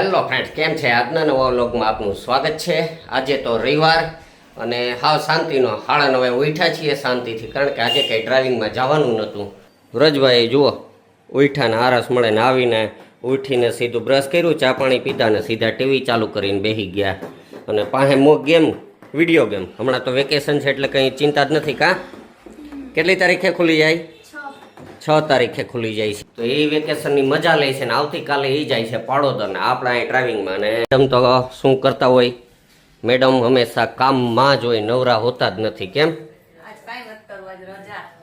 Hello friends, કેમ છે? આજના નવા વ્લોગમાં આપનું સ્વાગત છે। આજે તો રવિવાર અને હાવ શાંતિનો 9:30 ઉઠ્યા છીએ શાંતિથી, કારણ કે આજે કંઈ ડ્રાઇવિંગમાં જવાનું નહોતું। વ્રજભાઈ જુઓ ઉઠ્યાને આરસ મળે ને આવીને ઉઠીને સીધું બ્રશ કર્યું, ચા પાણી પીધા ને સીધા ટીવી ચાલુ કરીને બેસી ગયા અને પાસે ગેમ, વિડીયો ગેમ। હમણાં તો વેકેશન છે એટલે કંઈ ચિંતા જ નથી। કાં કેટલી તારીખે ખુલી જાય? 6 તારીખે ખુલી જાય છે, તો એ વેકેશનની મજા લે છે ને આવતીકાલે એ જાય છે પાડોદર ને આપણા અહીં ડ્રાઇવિંગમાં। ને મેડમ તો શું કરતા હોય? મેડમ હંમેશા કામમાં જ હોય, નવરા હોતા જ નથી। કેમ?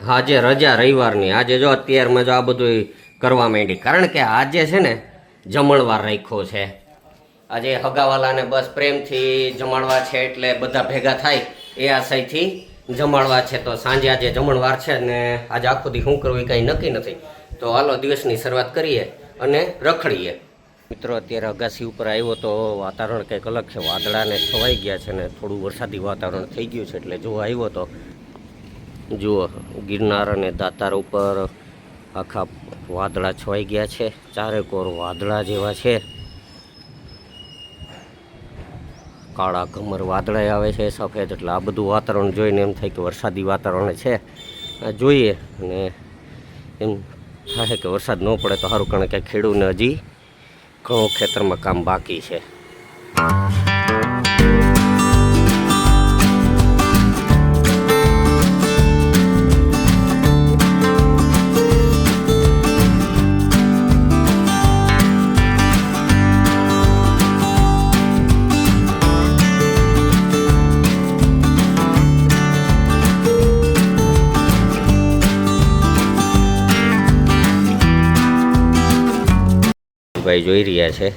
આજે રજા રવિવારની। આજે જો અત્યારમાં જો આ બધું કરવા માંડી, કારણ કે આજે છે ને જમણવાર રાખ્યો છે। આજે હગાવાલાને બસ પ્રેમથી જમાડવા છે, એટલે બધા ભેગા થાય એ આશયથી જમાડવા છે। તો સાંજે આજે જમણવાર છે ને આજે આખો દી શું કરવું એ કંઈ નક્કી નથી। તો હાલો દિવસની શરૂઆત કરીએ અને રખડીએ। મિત્રો અત્યારે અગાસી ઉપર આવ્યો તો વાતાવરણ કંઈક અલગ છે, વાદળાને છવાઈ ગયા છે ને થોડું વરસાદી વાતાવરણ થઈ ગયું છે, એટલે જો આવ્યો તો જુઓ ગિરનાર અને દાતાર ઉપર આખા વાદળા છવાઈ ગયા છે, ચારેકોર વાદળા જેવા છે, કાળા કમર વાદળા આવે છે સફેદ। એટલે આ બધું વાતાવરણ જોઈને એમ થાય કે વરસાદી વાતાવરણ છે। જોઈએ અને એમ થાય કે વરસાદ ન પડે તો સારું, કારણ કે ખેડૂતને હજી ઘણું ખેતરમાં કામ બાકી છે। ભાઈ જોઈ રહ્યા છે,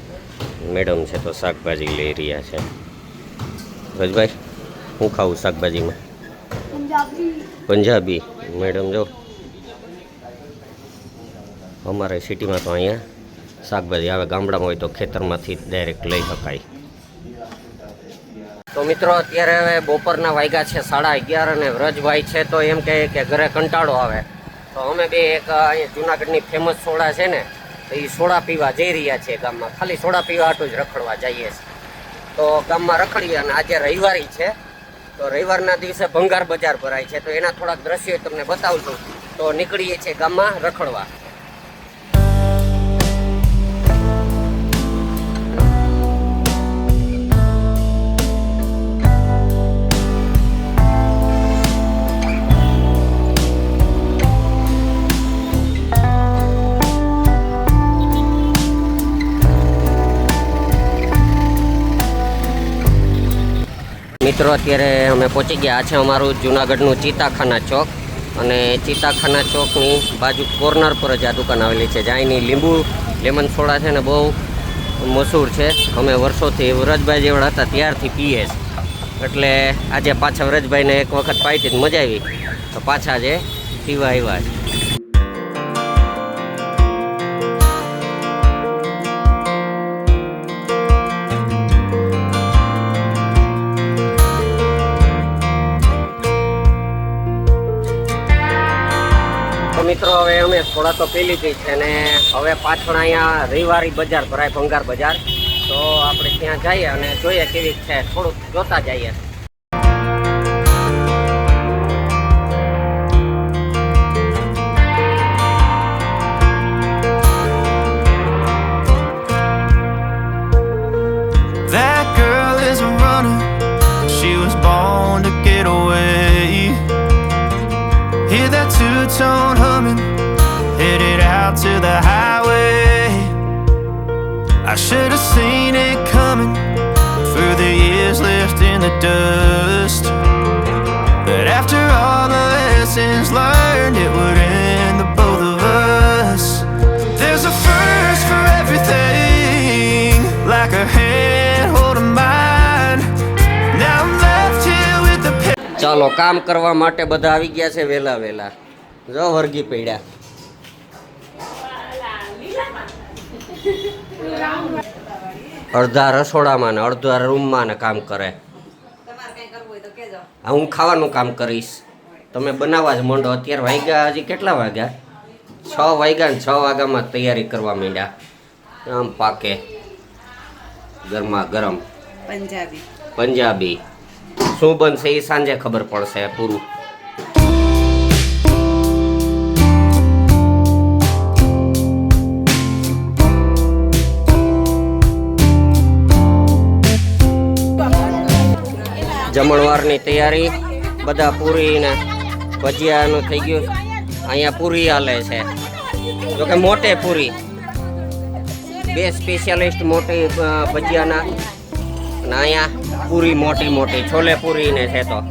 મેડમ છે તો શાકભાજી લઈ રહ્યા છે। રજભાઈ હું ખાવું શાકભાજીમાં? પંજાબી। મેડમ જો અમારે સિટીમાં તો અહીંયા શાકભાજી આવે, ગામડામાં હોય તો ખેતરમાંથી ડાયરેક્ટ લઈ શકાય। તો મિત્રો અત્યારે હવે બપોરના વાગ્યા છે 11:30 અને વ્રજભાઈ છે તો એમ કહે કે ઘરે કંટાળો આવે, તો અમે બે એક અહીંયા જુનાગઢની ફેમસ સોડા છે ને તો એ સોડા પીવા જઈ રહ્યા છે ગામમાં। ખાલી સોડા પીવા આટલું જ રખડવા જઈએ છીએ। તો ગામમાં રખડીએ અને આજે રવિવારી છે, તો રવિવારના દિવસે ભંગાર બજાર ભરાય છે, તો એના થોડાક દ્રશ્યો તમને બતાવું છું। તો નીકળીએ છીએ ગામમાં રખડવા। મિત્રો અત્યારે અમે પહોંચી ગયા છે અમારું જૂનાગઢનું ચિતાખાના ચોક, અને ચિતાખાના ચોકની બાજુ કોર્નર પર જ આ દુકાન આવેલી છે, જ્યાં એની લીંબુ લેમન સોડા છે ને બહુ મશહૂર છે। અમે વર્ષોથી વ્રજભાઈ જેવડા હતા ત્યારથી પીએ છે, એટલે આજે પાછા વ્રજભાઈને એક વખત પાઈતી જ મજા આવી, તો પાછા આજે પીવા આવ્યા છે। મિત્રો હવે અમે થોડા તો પી લીધી છે ને હવે પાછળ અહીંયા રવિવારી બજાર ભરાય, ભંગાર બજાર, તો આપણે ત્યાં જઈએ અને જોઈએ કેવી છે, થોડુંક જોતા જઈએ। That girl is a runner, she was born to get away. Hear that two-tone humming, headed out to the highway. I should have seen it coming for the years left in the dust, but after all the lessons learned, it would end the both of us. There's a first for everything, like a hand holding mine. Now I'm left here with the ચાલો કામ કરવા માટે બધા આવી ગયા છે વહેલા વહેલા, જો વર્ગી પડ્યા। અડધા રસોડામાં ને અડધા રૂમમાં ને કામ કરે। હું ખાવાનું કામ કરીશ, તમે બનાવવા જ માંડો। અત્યારે વાગ્યા હજી કેટલા વાગ્યા? 6 વાગ્યા ને 6 વાગ્યામાં તૈયારી કરવા માંડ્યા, આમ પાકે। ગરમા ગરમ પંજાબી. પંજાબી. શું બનશે એ સાંજે ખબર પડશે પૂરું. જમણવારની તૈયારી બધા પૂરી ને ભજીયાનું થઈ ગયું. અહીંયા પૂરી હાલે છે, જોકે મોટે પૂરી, બે સ્પેશિયાલિસ્ટ મોટી ભજીયાના, અને અહીંયા પૂરી મોટી મોટી છોલે પૂરી ને છે. તો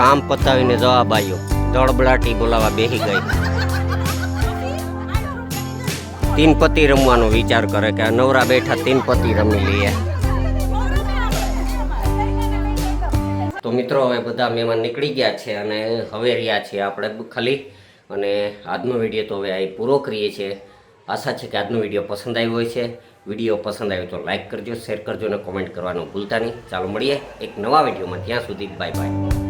કામ પતાવીને જવાબ આવ્યો, દળબડાટી બોલાવા બેસી ગઈ. તીન પતિ રમવાનો વિચાર કરે કે નવરા બેઠા તીન પતિ રમી લઈએ. તો મિત્રો હવે બધા મહેમાન નીકળી ગયા છે અને હવે રહ્યા છીએ આપણે ખાલી. અને આજનો વિડીયો તો હવે અહીં પૂરો કરીએ છીએ. આશા છે કે આજનો વિડીયો પસંદ આવ્યો હોય છે. વિડીયો પસંદ આવ્યો તો લાઈક કરજો, શેર કરજો અને કોમેન્ટ કરવાનું ભૂલતા નહીં. ચાલો મળીએ એક નવા વિડીયોમાં. ત્યાં સુધી બાય બાય.